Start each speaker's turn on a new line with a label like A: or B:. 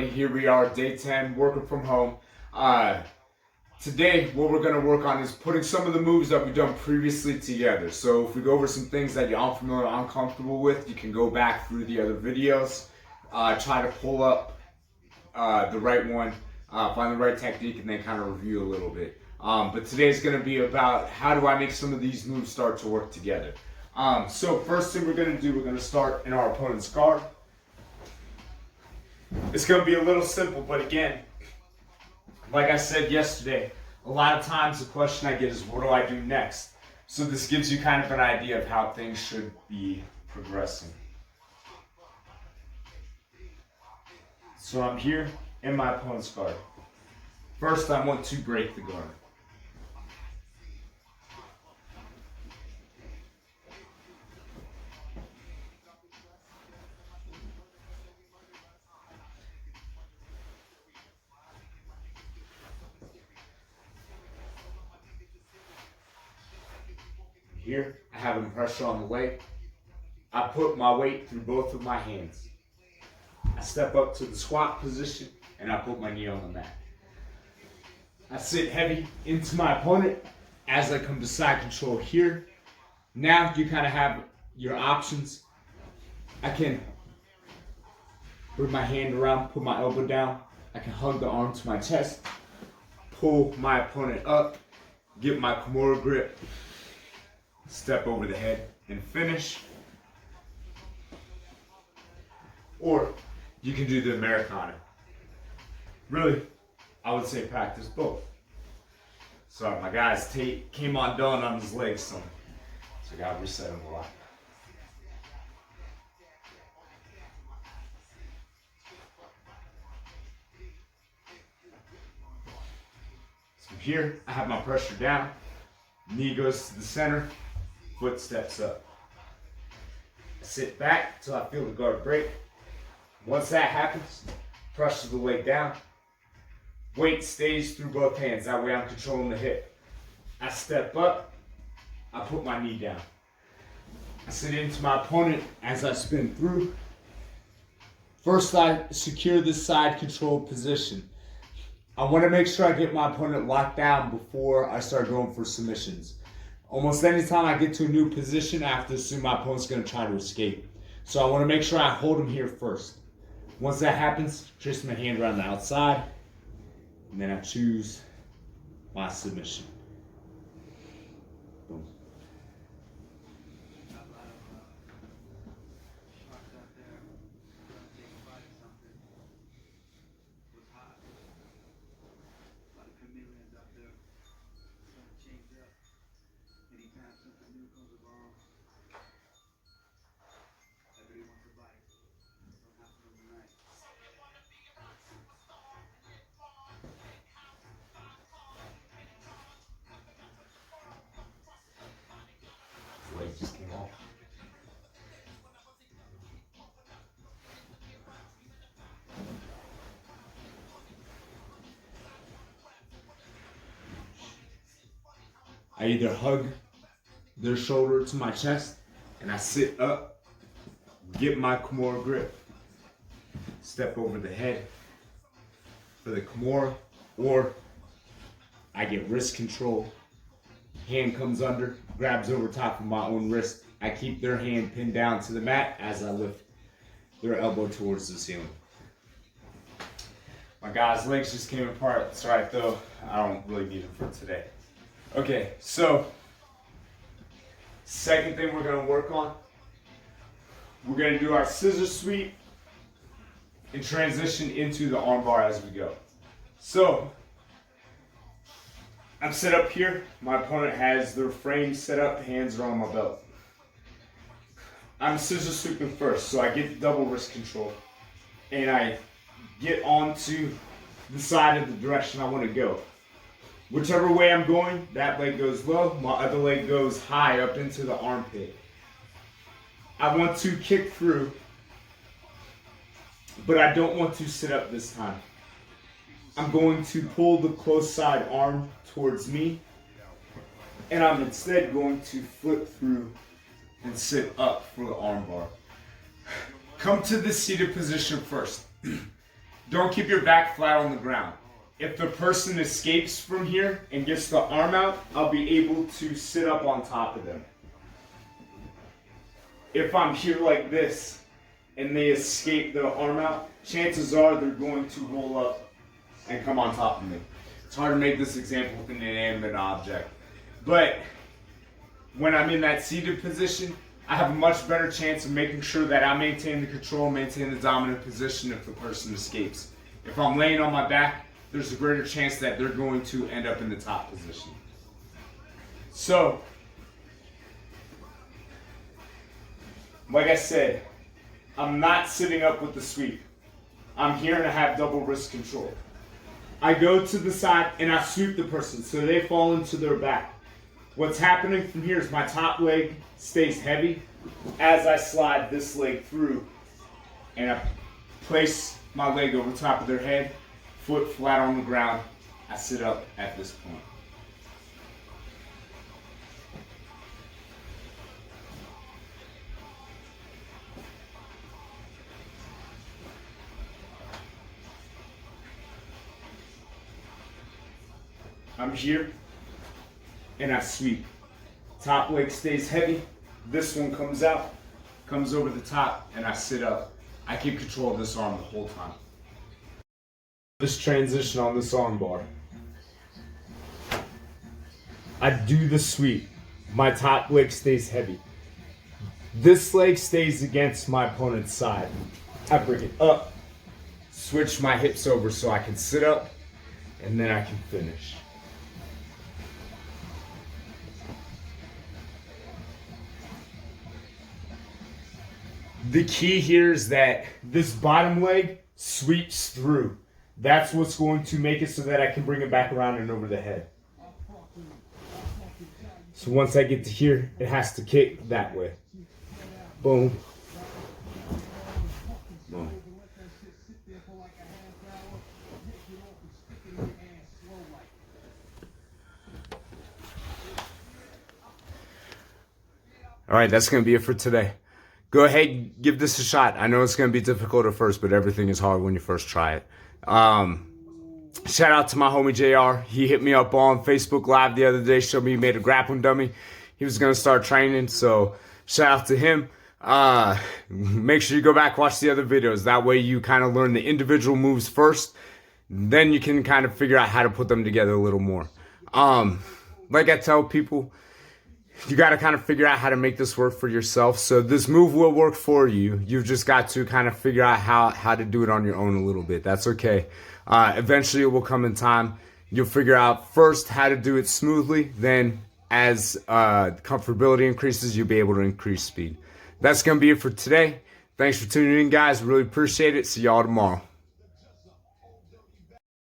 A: Here we are, day 10, working from home. Today, what we're going to work on is putting some of the moves that we've done previously together. So if we go over some things that you're unfamiliar or uncomfortable with, you can go back through the other videos, try to pull up the right one, find the right technique, and then kind of review a little bit. But today's going to be about how do I make some of these moves start to work together. So first thing we're going to do, we're going to start in our opponent's guard. It's going to be a little simple, but again, like I said yesterday, a lot of times the question I get is, what do I do next? So this gives you kind of an idea of how things should be progressing. So I'm here in my opponent's guard. First, I want to break the guard. Here, I have him pressure on the leg. I put my weight through both of my hands. I step up to the squat position and I put my knee on the mat. I sit heavy into my opponent as I come to side control here. Now you kind of have your options. I can bring my hand around, put my elbow down. I can hug the arm to my chest, pull my opponent up, get my Kimura grip, step over the head and finish. Or you can do the Americana. Really, I would say practice both. Sorry, my guy's tape came undone on his legs, so I gotta reset him a lot. So here, I have my pressure down, knee goes to the center, foot steps up. I sit back till I feel the guard break. Once that happens, pressure the leg down. Weight stays through both hands. That way I'm controlling the hip. I step up. I put my knee down. I sit into my opponent as I spin through. First, I secure this side control position. I want to make sure I get my opponent locked down before I start going for submissions. Almost any time I get to a new position, I have to assume my opponent's going to try to escape. So I want to make sure I hold him here first. Once that happens, twist my hand around the outside, and then I choose my submission. Boom. Just came off. I either hug their shoulder to my chest and I sit up, get my Kimura grip, step over the head for the Kimura, or I get wrist control. Hand comes under, grabs over top of my own wrist. I keep their hand pinned down to the mat as I lift their elbow towards the ceiling. My guy's legs just came apart. That's right though, I don't really need them for today. Okay, so second thing we're gonna work on, we're gonna do our scissor sweep and transition into the armbar as we go. So, I'm set up here. My opponent has their frame set up, hands are on my belt. I'm scissor sweeping first, so I get double wrist control. And I get onto the side of the direction I want to go. Whichever way I'm going, that leg goes low, my other leg goes high up into the armpit. I want to kick through, but I don't want to sit up this time. I'm going to pull the close side arm towards me, and I'm instead going to flip through and sit up for the arm bar. Come to the seated position first. Don't keep your back flat on the ground. If the person escapes from here and gets the arm out, I'll be able to sit up on top of them. If I'm here like this and they escape the arm out, chances are they're going to roll up and come on top of me. It's hard to make this example with an inanimate object. But when I'm in that seated position, I have a much better chance of making sure that I maintain the control, maintain the dominant position if the person escapes. If I'm laying on my back, there's a greater chance that they're going to end up in the top position. So, like I said, I'm not sitting up with the sweep. I'm here and I have double wrist control. I go to the side and I sweep the person so they fall into their back. What's happening from here is my top leg stays heavy as I slide this leg through and I place my leg over top of their head, foot flat on the ground. I sit up at this point. I'm here and I sweep. Top leg stays heavy. This one comes out, comes over the top, and I sit up. I keep control of this arm the whole time. This transition on this arm bar. I do the sweep. My top leg stays heavy. This leg stays against my opponent's side. I bring it up, switch my hips over so I can sit up, and then I can finish. The key here is that this bottom leg sweeps through. That's what's going to make it so that I can bring it back around and over the head. So once I get to here, it has to kick that way. Boom. Boom. All right, that's going to be it for today. Go ahead, give this a shot. I know it's going to be difficult at first, but everything is hard when you first try it. Shout out to my homie JR. He hit me up on Facebook Live the other day, showed me he made a grappling dummy. He was going to start training, so shout out to him. Make sure you go back, watch the other videos. That way you kind of learn the individual moves first. Then you can kind of figure out how to put them together a little more. Like I tell people, you got to kind of figure out how to make this work for yourself. So this move will work for you. You've just got to kind of figure out how to do it on your own a little bit. That's okay. Eventually it will come in time. You'll figure out first how to do it smoothly. Then as comfortability increases, you'll be able to increase speed. That's going to be it for today. Thanks for tuning in, guys. Really appreciate it. See y'all tomorrow.